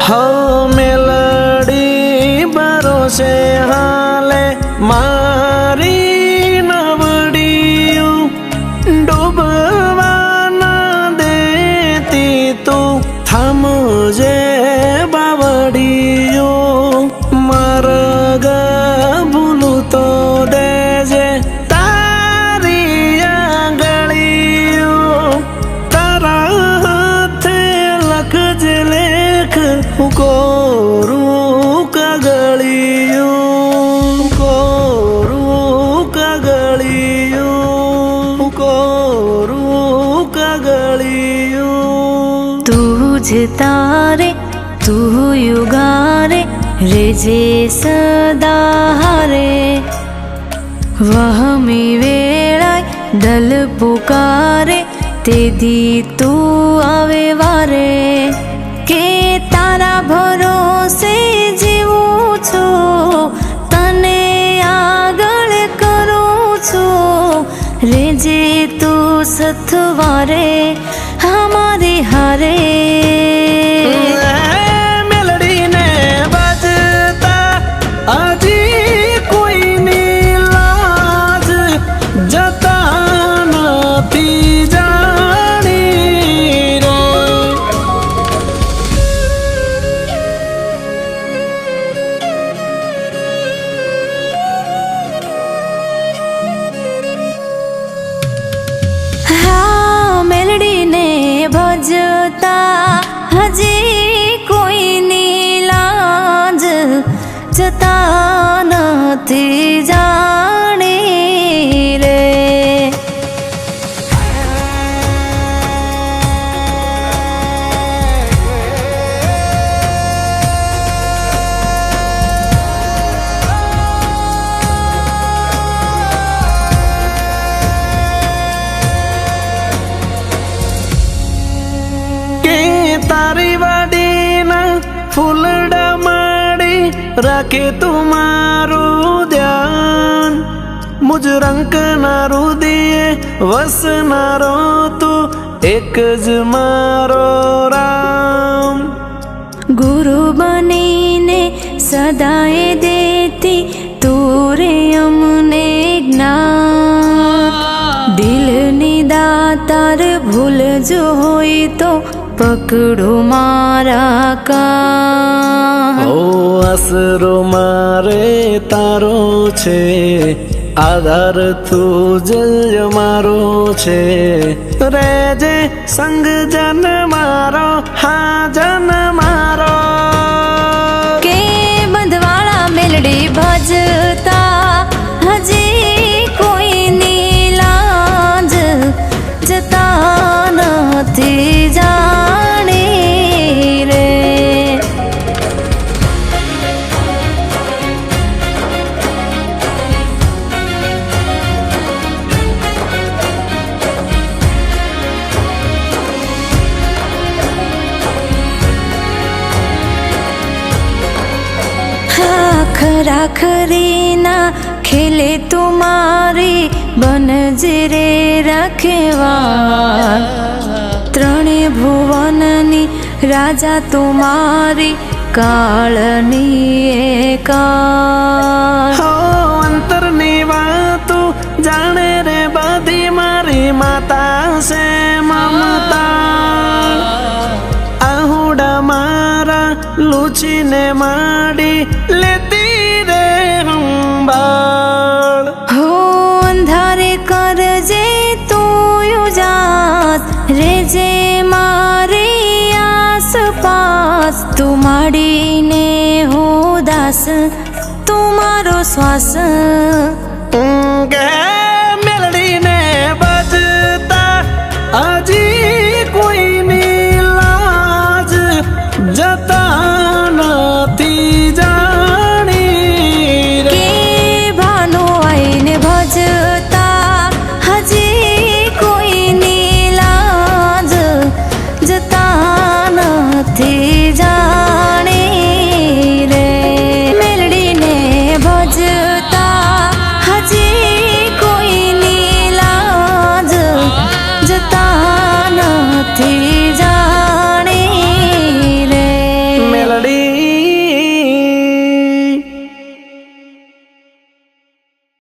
हो मेलडी भरोसे हाले मारी नवड़ियों डूबवा न देती तू थमजे बावड़ियों मरग भूलू तो देजे तारी गलियों तारा हाथे लख जलेख कोरू कगलियों कोरू कगलियों कोरू कगलियों तुझे तारे तू युगारे रेजे सदा हारे वह मी वेळाय दल पुकारे ते दी तू आवे वारे के तारा भरोसे जीवूं छुं तने आगळ करूं छुं रेजे तू सथवारे हमारे हारे मेलडी ने बजता आजी कोई नी लाज जता नथी जानी रे हाँ मेलडी ने भजता हजी कोई नी लाज जता नथी जानी रे तारी वाड़ी न फूलड़ा माड़ी रखे तुम्हारू ध्यान मुझ रंग नारू दिए वस नारो तू एक ज मारो राम गुरु बनीने सदाए देती तूरे अमने ज्ञान दिलनी दातार भूल जो होई तो पकड़ो मारा कान ओ असरो मारे तारो छे आधार तू जल मारो छे रेजे संग जन मारो हाँ जन मारो के बंधवाड़ा मेलडी भजता हजी कोई नी लाज जता नथी जानी रे खरी ना खेले तुम्हारी बनजरे रखेवा त्रणे भुवननी राजा तुम्हारी कालनी एकाल हो अंतरनी वातो जाने रे बधी मारी माता से ममता आहुड़ा मारा लूची ने माड़ी लेती रे हंबाल हो अंधारे कर તું માડીને હું દાસ તું મારો શ્વાસ